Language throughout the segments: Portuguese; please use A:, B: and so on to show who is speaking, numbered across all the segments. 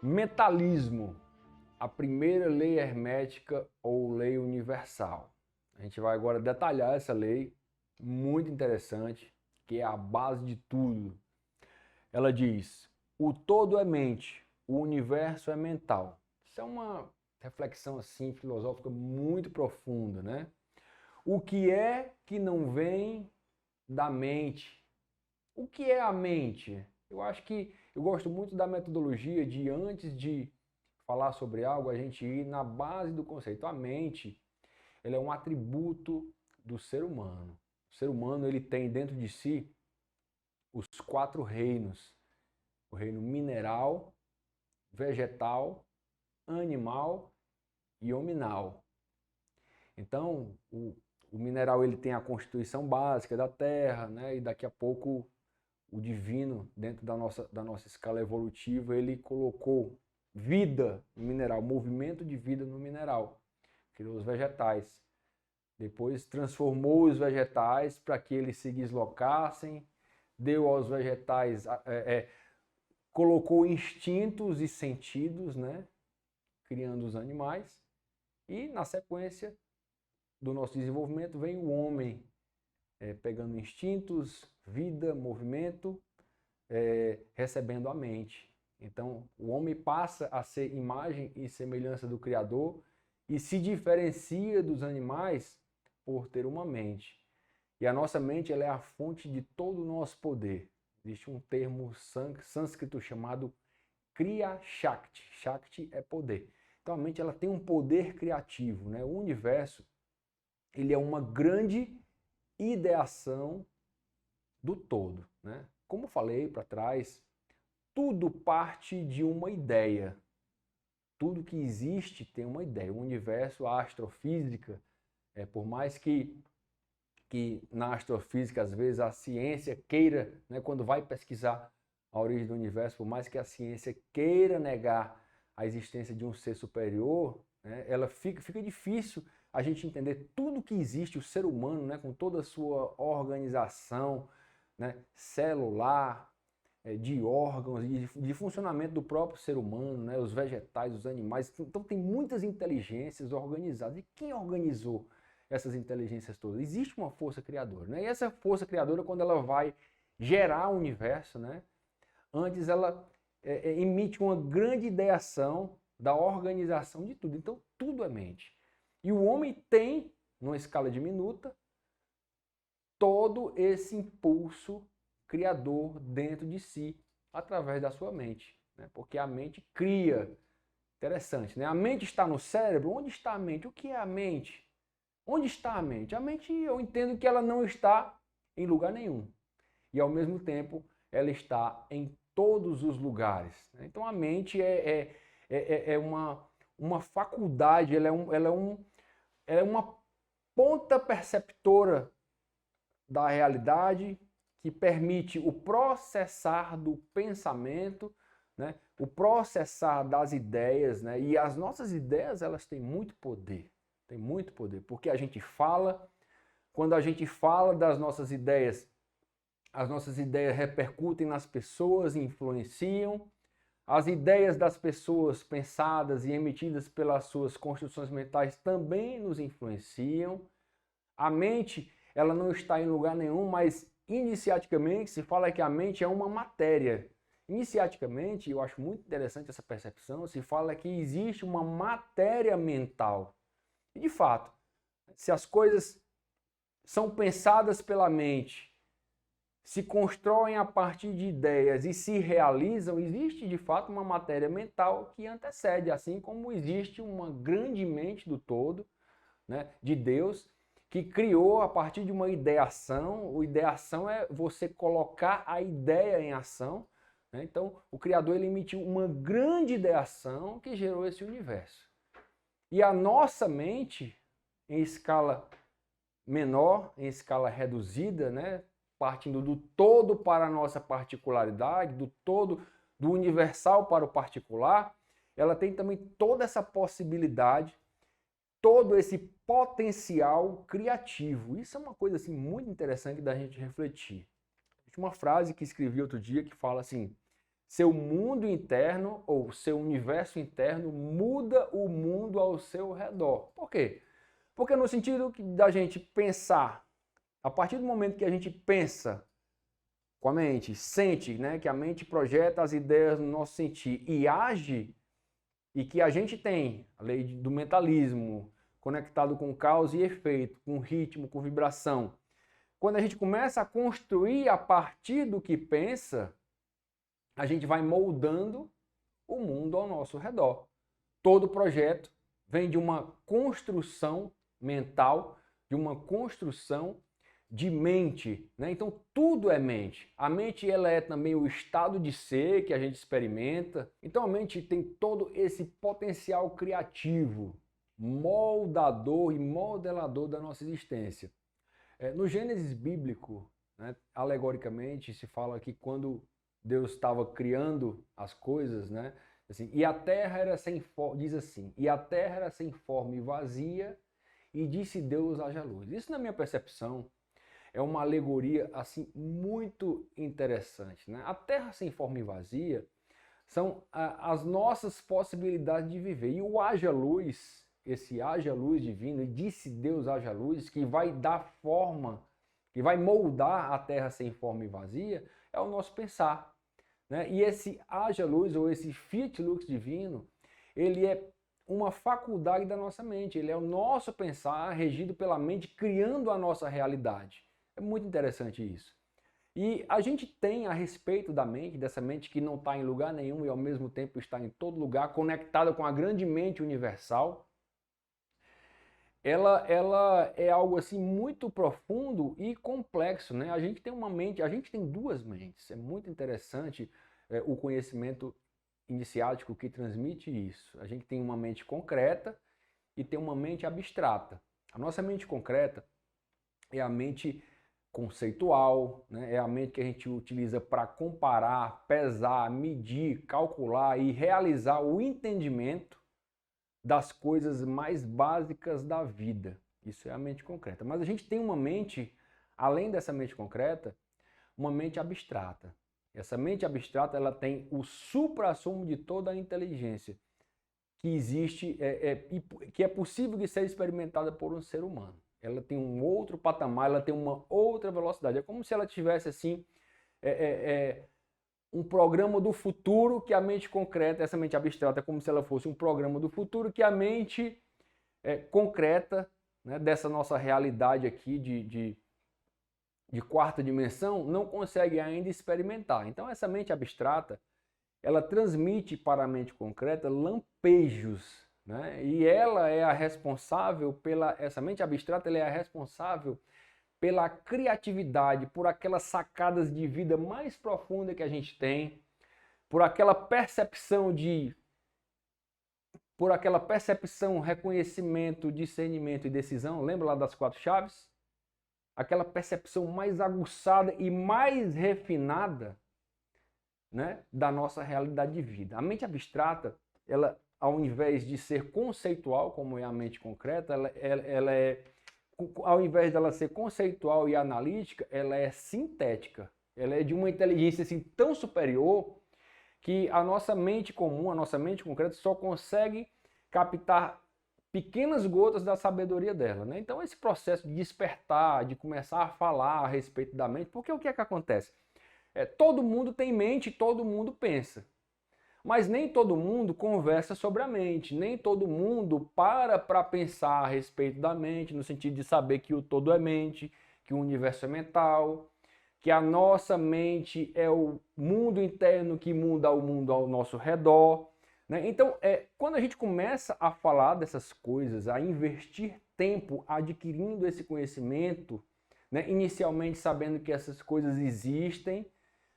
A: Mentalismo, a primeira lei hermética ou lei universal. A gente vai agora detalhar essa lei, muito interessante, que é a base de tudo. Ela diz: o todo é mente, o universo é mental. Isso é uma reflexão assim filosófica muito profunda, né? O que é que não vem da mente? O que é a mente? Eu acho que eu gosto muito da metodologia de antes de falar sobre algo, a gente ir na base do conceito. A mente, ela é um atributo do ser humano. O ser humano, ele tem dentro de si os 4 reinos: o reino mineral, vegetal, animal e hominal. Então, o mineral ele tem a constituição básica da terra, né? E daqui a pouco o divino, dentro da nossa escala evolutiva, ele colocou vida no mineral, movimento de vida no mineral, criou os vegetais. Depois transformou os vegetais para que eles se deslocassem, deu aos vegetais, colocou instintos e sentidos, né? Criando os animais. E na sequência do nosso desenvolvimento vem o homem, pegando instintos, vida, movimento, recebendo a mente. Então, o homem passa a ser imagem e semelhança do Criador e se diferencia dos animais por ter uma mente. E a nossa mente ela é a fonte de todo o nosso poder. Existe um termo sânscrito chamado Kriya Shakti. Shakti é poder. Então, a mente ela tem um poder criativo, né? O universo ele é uma grande ideação do todo, né? Como falei para trás, tudo parte de uma ideia. Tudo que existe tem uma ideia. O universo, a astrofísica, por mais que na astrofísica, às vezes, a ciência queira, né, quando vai pesquisar a origem do universo, por mais que a ciência queira negar a existência de um ser superior, né, ela fica difícil a gente entender tudo que existe, o ser humano, né, com toda a sua organização, né, celular, de órgãos, de funcionamento do próprio ser humano, né, os vegetais, os animais. Então tem muitas inteligências organizadas. E quem organizou essas inteligências todas? Existe uma força criadora, né? E essa força criadora, quando ela vai gerar o universo, né, antes ela emite uma grande ideação da organização de tudo. Então tudo é mente. E o homem tem, numa escala diminuta, todo esse impulso criador dentro de si, através da sua mente, né? Porque a mente cria. Interessante, né? A mente está no cérebro. Onde está a mente? O que é a mente? Onde está a mente? A mente, eu entendo que ela não está em lugar nenhum. E ao mesmo tempo, ela está em todos os lugares, né? Então a mente é uma faculdade, ela é uma ponta perceptora da realidade que permite o processar do pensamento, né? O processar das ideias, né? E as nossas ideias, elas têm muito poder, porque a gente fala, quando a gente fala das nossas ideias, as nossas ideias repercutem nas pessoas e influenciam, as ideias das pessoas pensadas e emitidas pelas suas construções mentais também nos influenciam. A mente, ela não está em lugar nenhum, mas iniciaticamente se fala que a mente é uma matéria. Iniciaticamente, eu acho muito interessante essa percepção, se fala que existe uma matéria mental. E de fato, se as coisas são pensadas pela mente, se constroem a partir de ideias e se realizam, existe de fato uma matéria mental que antecede, assim como existe uma grande mente do todo, né, de Deus, que criou a partir de uma ideação. O ideação é você colocar a ideia em ação, né? Então, o Criador ele emitiu uma grande ideação que gerou esse universo. E a nossa mente, em escala menor, em escala reduzida, né, partindo do todo para a nossa particularidade, do todo, do universal para o particular, ela tem também toda essa possibilidade, todo esse potencial criativo. Isso é uma coisa assim muito interessante da gente refletir. Tem uma frase que escrevi outro dia que fala assim: seu mundo interno ou seu universo interno muda o mundo ao seu redor. Por quê? Porque no sentido da gente pensar, a partir do momento que a gente pensa com a mente, sente, né, que a mente projeta as ideias no nosso sentir e age, e que a gente tem a lei do mentalismo conectado com causa e efeito, com ritmo, com vibração. Quando a gente começa a construir a partir do que pensa, a gente vai moldando o mundo ao nosso redor. Todo projeto vem de uma construção mental, de uma construção de mente, né? Então tudo é mente. A mente ela é também o estado de ser que a gente experimenta. Então a mente tem todo esse potencial criativo, moldador e modelador da nossa existência. No Gênesis bíblico, né, alegoricamente, se fala que quando Deus estava criando as coisas, né, assim, e a terra era sem forma, diz assim, e a terra era sem forma e vazia, e disse Deus haja luz. Isso, na minha percepção, é uma alegoria assim muito interessante, né? A terra sem forma e vazia são as nossas possibilidades de viver. E o haja luz, esse haja luz divino, e disse Deus haja luz, que vai dar forma, que vai moldar a terra sem forma e vazia, é o nosso pensar, né? E esse haja luz, ou esse fiat lux divino, ele é uma faculdade da nossa mente, ele é o nosso pensar regido pela mente, criando a nossa realidade. É muito interessante isso. E a gente tem a respeito da mente, dessa mente que não está em lugar nenhum e ao mesmo tempo está em todo lugar, conectada com a grande mente universal. Ela é algo assim muito profundo e complexo, né? A gente tem uma mente, a gente tem duas mentes. É muito interessante o conhecimento iniciático que transmite isso. A gente tem uma mente concreta e tem uma mente abstrata. A nossa mente concreta é a mente conceitual, né? É a mente que a gente utiliza para comparar, pesar, medir, calcular e realizar o entendimento das coisas mais básicas da vida. Isso é a mente concreta. Mas a gente tem uma mente, além dessa mente concreta, uma mente abstrata. Essa mente abstrata ela tem o suprassumo de toda a inteligência que existe, que é possível de ser experimentada por um ser humano. Ela tem um outro patamar, ela tem uma outra velocidade. É como se ela tivesse assim um programa do futuro que a mente concreta, essa mente abstrata, é como se ela fosse um programa do futuro que a mente concreta, né, dessa nossa realidade aqui de quarta dimensão não consegue ainda experimentar. Então essa mente abstrata, ela transmite para a mente concreta lampejos, né? E ela é a responsável essa mente abstrata, ela é a responsável pela criatividade, por aquelas sacadas de vida mais profunda que a gente tem, por aquela percepção, reconhecimento, discernimento e decisão. Lembra lá das 4 chaves? Aquela percepção mais aguçada e mais refinada, né, da nossa realidade de vida. A mente abstrata, ela, ao invés de ser conceitual, como é a mente concreta, ela é, ao invés dela ser conceitual e analítica, ela é sintética. Ela é de uma inteligência assim, tão superior que a nossa mente comum, a nossa mente concreta, só consegue captar pequenas gotas da sabedoria dela, né? Então esse processo de despertar, de começar a falar a respeito da mente, porque o que é que acontece? Todo mundo tem mente, todo mundo pensa. Mas nem todo mundo conversa sobre a mente, nem todo mundo para pensar a respeito da mente, no sentido de saber que o todo é mente, que o universo é mental, que a nossa mente é o mundo interno que muda o mundo ao nosso redor, né? Então, quando a gente começa a falar dessas coisas, a investir tempo adquirindo esse conhecimento, né? Inicialmente sabendo que essas coisas existem,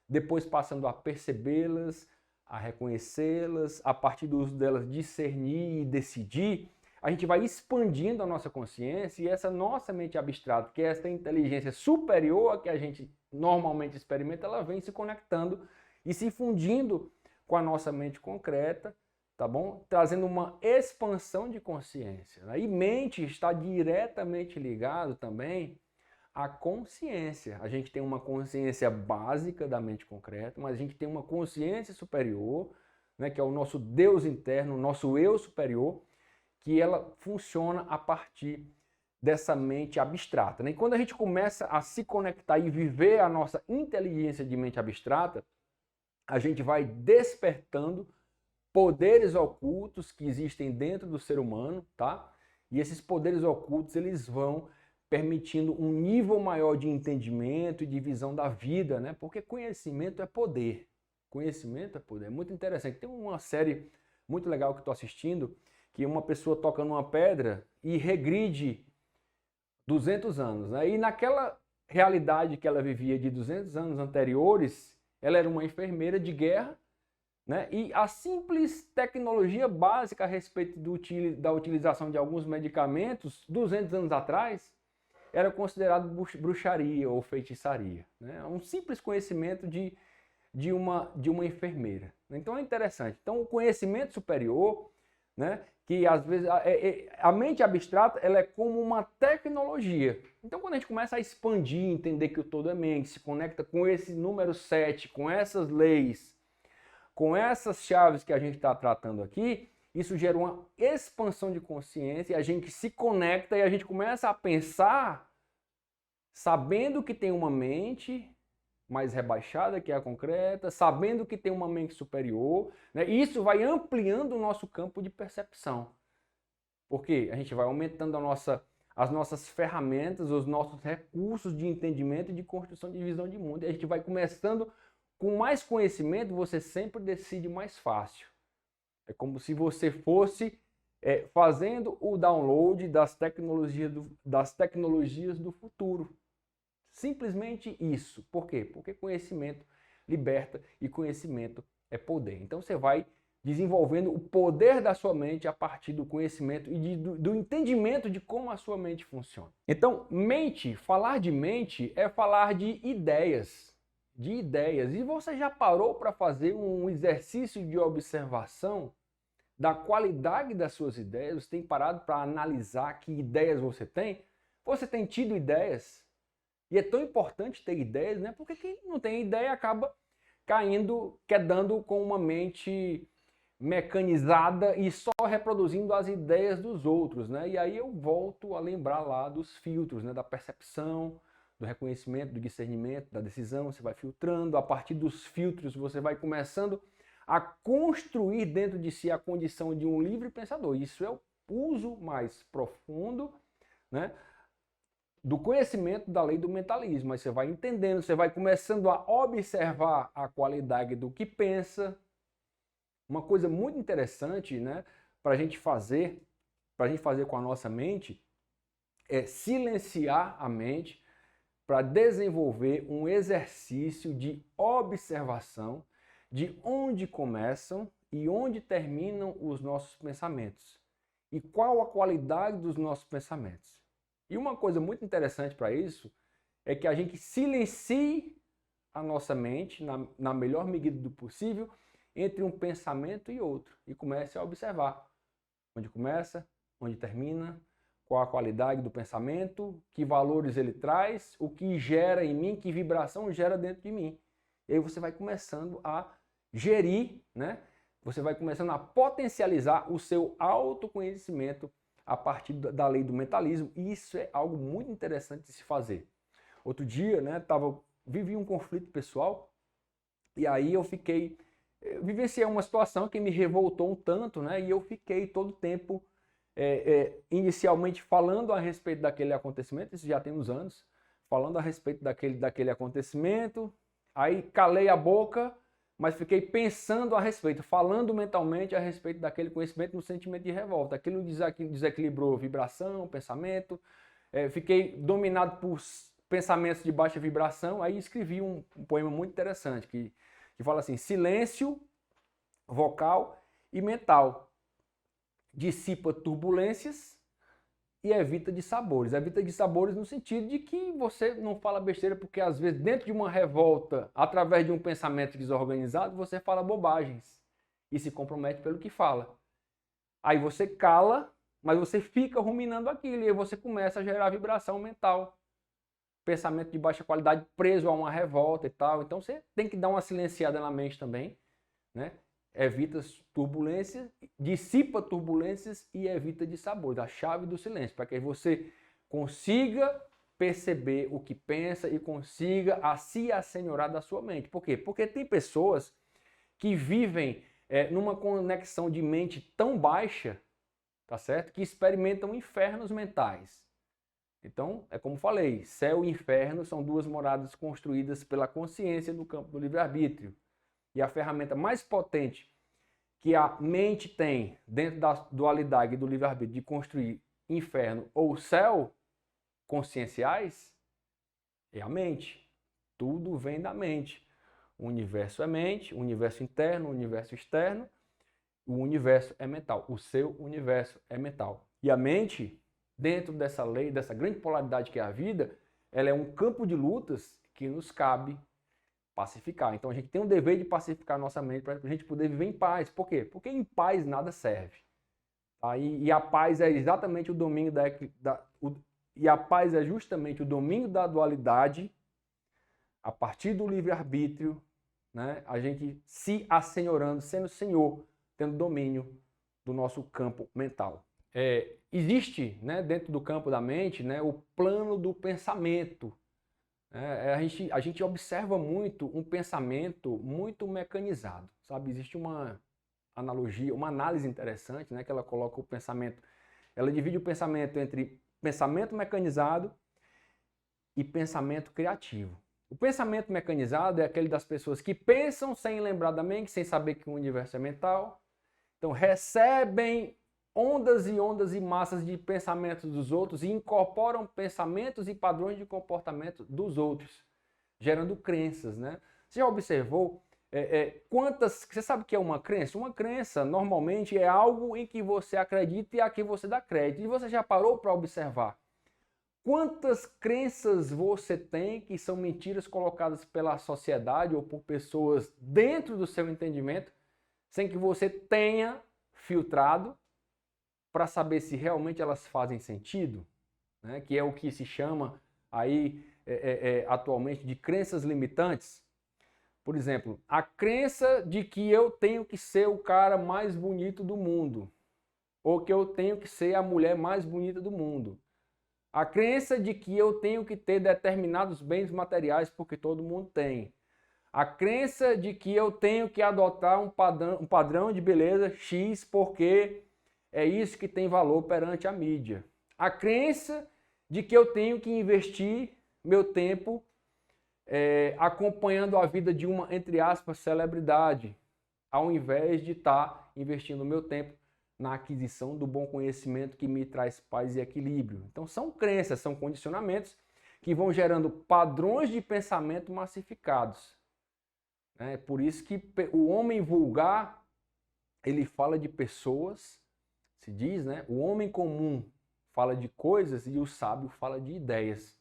A: depois passando a percebê-las, a reconhecê-las, a partir do uso delas discernir e decidir, a gente vai expandindo a nossa consciência e essa nossa mente abstrata, que é essa inteligência superior a que a gente normalmente experimenta, ela vem se conectando e se fundindo com a nossa mente concreta, tá bom? Trazendo uma expansão de consciência, né? E mente está diretamente ligado também a consciência. A gente tem uma consciência básica da mente concreta, mas a gente tem uma consciência superior, né, que é o nosso Deus interno, o nosso eu superior, que ela funciona a partir dessa mente abstrata, né? E quando a gente começa a se conectar e viver a nossa inteligência de mente abstrata, a gente vai despertando poderes ocultos que existem dentro do ser humano, tá? E esses poderes ocultos, eles vão permitindo um nível maior de entendimento e de visão da vida, né? Porque conhecimento é poder. Conhecimento é poder. É muito interessante. Tem uma série muito legal que estou assistindo, que uma pessoa toca numa pedra e regride 200 anos, né? E naquela realidade que ela vivia de 200 anos anteriores, ela era uma enfermeira de guerra, né? E a simples tecnologia básica a respeito da utilização de alguns medicamentos, 200 anos atrás, era considerado bruxaria ou feitiçaria, né? Um simples conhecimento de uma enfermeira. Então é interessante. Então o conhecimento superior, né, que às vezes a mente abstrata, ela é como uma tecnologia. Então quando a gente começa a expandir, entender que o todo é mente, se conecta com esse número 7, com essas leis, com essas chaves que a gente está tratando aqui, isso gera uma expansão de consciência e a gente se conecta e a gente começa a pensar sabendo que tem uma mente mais rebaixada, que é a concreta, sabendo que tem uma mente superior, né? E isso vai ampliando o nosso campo de percepção. Porque a gente vai aumentando as nossas ferramentas, os nossos recursos de entendimento e de construção de visão de mundo. E a gente vai começando, com mais conhecimento, você sempre decide mais fácil. É como se você fosse fazendo o download das tecnologias do futuro. Simplesmente isso. Por quê? Porque conhecimento liberta e conhecimento é poder. Então você vai desenvolvendo o poder da sua mente a partir do conhecimento e do entendimento de como a sua mente funciona. Então, falar de mente é falar de ideias. E você já parou para fazer um exercício de observação da qualidade das suas ideias? Você tem parado para analisar que ideias você tem? Você tem tido ideias? E é tão importante ter ideias, né? Porque quem não tem ideia acaba quedando com uma mente mecanizada e só reproduzindo as ideias dos outros, né? E aí eu volto a lembrar lá dos filtros, né? Da percepção, do reconhecimento, do discernimento, da decisão. Você vai filtrando, a partir dos filtros você vai começando a construir dentro de si a condição de um livre pensador. Isso é o uso mais profundo, né, do conhecimento da lei do mentalismo. Aí você vai entendendo, você vai começando a observar a qualidade do que pensa. Uma coisa muito interessante, né, para a gente fazer com a nossa mente, é silenciar a mente para desenvolver um exercício de observação de onde começam e onde terminam os nossos pensamentos e qual a qualidade dos nossos pensamentos. E uma coisa muito interessante para isso é que a gente silencie a nossa mente na melhor medida do possível entre um pensamento e outro e comece a observar onde começa, onde termina, qual a qualidade do pensamento, que valores ele traz, o que gera em mim, que vibração gera dentro de mim. E aí você vai começando a gerir, né? Você vai começando a potencializar o seu autoconhecimento a partir da lei do mentalismo, e isso é algo muito interessante de se fazer. Outro dia, né, vivi um conflito pessoal, e aí eu vivenciei uma situação que me revoltou um tanto, né, e eu fiquei todo o tempo, inicialmente falando a respeito daquele acontecimento, isso já tem uns anos, falando a respeito daquele acontecimento, aí calei a boca, mas fiquei pensando a respeito, falando mentalmente a respeito daquele conhecimento no sentimento de revolta. Aquilo desequilibrou vibração, pensamento, fiquei dominado por pensamentos de baixa vibração, aí escrevi um poema muito interessante, que fala assim: silêncio vocal e mental dissipa turbulências e evita dissabores. Evita dissabores no sentido de que você não fala besteira, porque às vezes dentro de uma revolta, através de um pensamento desorganizado, você fala bobagens e se compromete pelo que fala. Aí você cala, mas você fica ruminando aquilo e aí você começa a gerar vibração mental. pensamento de baixa qualidade preso a uma revolta e tal. Então você tem que dar uma silenciada na mente também, né? Evita turbulências, dissipa turbulências e evita dissabores. A chave do silêncio, para que você consiga perceber o que pensa e consiga se assenhorar da sua mente. Por quê? Porque tem pessoas que vivem numa conexão de mente tão baixa, tá certo? Que experimentam infernos mentais. Então, é como falei, céu e inferno são duas moradas construídas pela consciência no campo do livre-arbítrio. E a ferramenta mais potente que a mente tem dentro da dualidade do livre-arbítrio de construir inferno ou céu conscienciais é a mente. Tudo vem da mente. O universo é mente, o universo interno, o universo externo, o universo é mental. O seu universo é mental. E a mente, dentro dessa lei, dessa grande polaridade que é a vida, ela é um campo de lutas que nos cabe pacificar. Então a gente tem o dever de pacificar a nossa mente para a gente poder viver em paz. Por quê? Porque em paz nada serve. Tá? E a paz é exatamente o domínio e a paz é justamente o domínio da dualidade a partir do livre-arbítrio, né? A gente se assenhorando, sendo senhor, tendo domínio do nosso campo mental. Existe, né, dentro do campo da mente, né, o plano do pensamento. A gente observa muito um pensamento muito mecanizado, sabe? Existe uma analogia, uma análise interessante, né, que ela coloca o pensamento, ela divide o pensamento entre pensamento mecanizado e pensamento criativo. O pensamento mecanizado é aquele das pessoas que pensam sem lembrar da mente, sem saber que o universo é mental. Então recebem ondas e massas de pensamentos dos outros e incorporam pensamentos e padrões de comportamento dos outros, gerando crenças, né? Você já observou você sabe o que é uma crença? Uma crença normalmente é algo em que você acredita e a que você dá crédito. E você já parou para observar quantas crenças você tem que são mentiras colocadas pela sociedade ou por pessoas dentro do seu entendimento, sem que você tenha filtrado para saber se realmente elas fazem sentido, né? Que é o que se chama aí atualmente de crenças limitantes. Por exemplo, a crença de que eu tenho que ser o cara mais bonito do mundo, ou que eu tenho que ser a mulher mais bonita do mundo. A crença de que eu tenho que ter determinados bens materiais porque todo mundo tem. A crença de que eu tenho que adotar um padrão de beleza X porque é isso que tem valor perante a mídia. A crença de que eu tenho que investir meu tempo acompanhando a vida de uma, entre aspas, celebridade, ao invés de estar investindo meu tempo na aquisição do bom conhecimento que me traz paz e equilíbrio. Então são crenças, são condicionamentos que vão gerando padrões de pensamento massificados. Por isso que o homem vulgar, ele fala de pessoas, se diz, né? O homem comum fala de coisas e o sábio fala de ideias.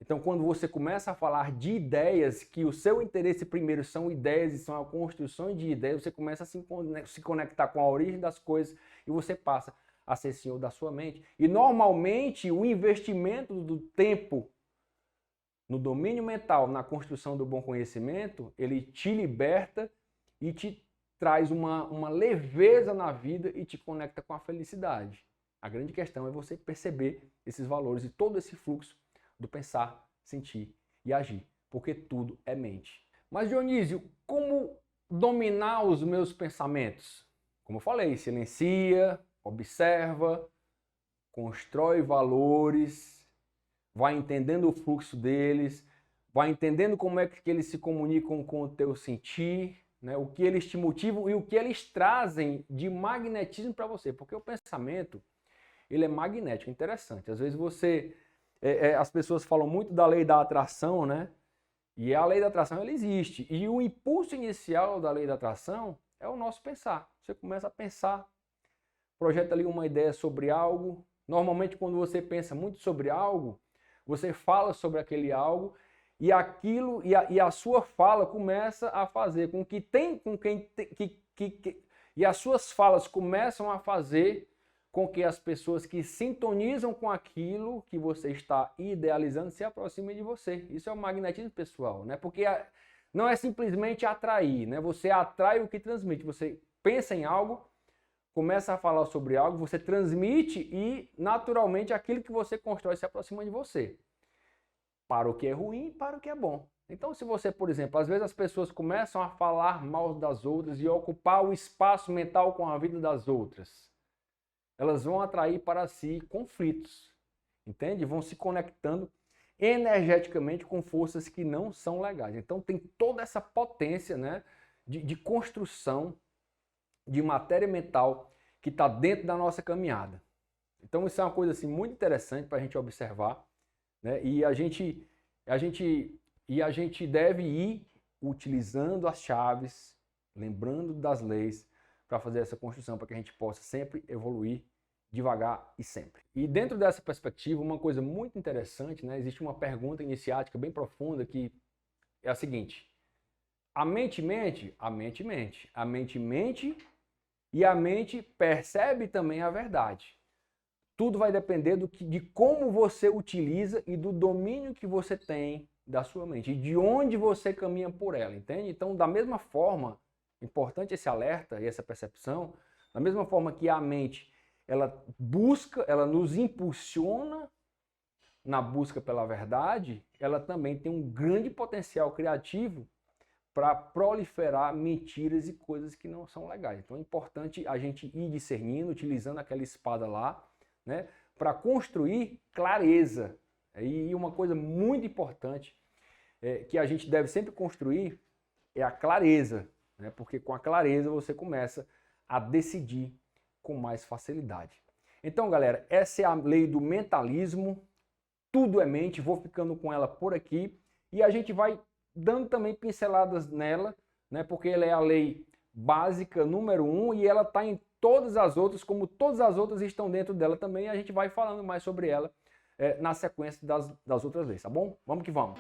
A: Então, quando você começa a falar de ideias, que o seu interesse primeiro são ideias e são a construção de ideias, você começa a se conectar com a origem das coisas e você passa a ser senhor da sua mente. E normalmente o investimento do tempo no domínio mental, na construção do bom conhecimento, ele te liberta e te traz uma leveza na vida e te conecta com a felicidade. A grande questão é você perceber esses valores e todo esse fluxo do pensar, sentir e agir, porque tudo é mente. Mas Dionísio, como dominar os meus pensamentos? Como eu falei, silencia, observa, constrói valores, vai entendendo o fluxo deles, vai entendendo como é que eles se comunicam com o teu sentir, né? O que eles te motivam e o que eles trazem de magnetismo para você, porque o pensamento, ele é magnético, interessante. Às vezes as pessoas falam muito da lei da atração, né? E a lei da atração, ela existe. E o impulso inicial da lei da atração é o nosso pensar. Você começa a pensar, projeta ali uma ideia sobre algo. Normalmente, quando você pensa muito sobre algo, você fala sobre aquele algo e aquilo e a sua fala começa a fazer com que as suas falas começam a fazer com que as pessoas que sintonizam com aquilo que você está idealizando se aproximem de você. Isso é o magnetismo pessoal, né? Porque não é simplesmente atrair, né? Você atrai o que transmite. Você pensa em algo, começa a falar sobre algo, você transmite e, naturalmente, aquilo que você constrói se aproxima de você. Para o que é ruim, para o que é bom. Então, se você, por exemplo, às vezes as pessoas começam a falar mal das outras e ocupar o espaço mental com a vida das outras, elas vão atrair para si conflitos, entende? Vão se conectando energeticamente com forças que não são legais. Então tem toda essa potência, né, de construção de matéria mental que está dentro da nossa caminhada. Então isso é uma coisa assim, muito interessante para a gente observar, né? E a gente deve ir utilizando as chaves, lembrando das leis, para fazer essa construção, para que a gente possa sempre evoluir devagar e sempre. E dentro dessa perspectiva, uma coisa muito interessante, né? Existe uma pergunta iniciática bem profunda que é a seguinte: a mente mente? A mente mente. A mente mente e a mente percebe também a verdade. Tudo vai depender de como você utiliza e do domínio que você tem da sua mente e de onde você caminha por ela, entende? Então, da mesma forma, importante esse alerta e essa percepção, da mesma forma que a mente, ela busca, ela nos impulsiona na busca pela verdade, ela também tem um grande potencial criativo para proliferar mentiras e coisas que não são legais. Então é importante a gente ir discernindo, utilizando aquela espada lá, né, para construir clareza. E uma coisa muito importante que a gente deve sempre construir é a clareza, né, porque com a clareza você começa a decidir com mais facilidade. Então, galera, essa é a lei do mentalismo. Tudo é mente. Vou ficando com ela por aqui e a gente vai dando também pinceladas nela, né? Porque ela é a lei básica número 1 e ela está em todas as outras, como todas as outras estão dentro dela também. A gente vai falando mais sobre ela na sequência das outras leis, tá bom? Vamos que vamos.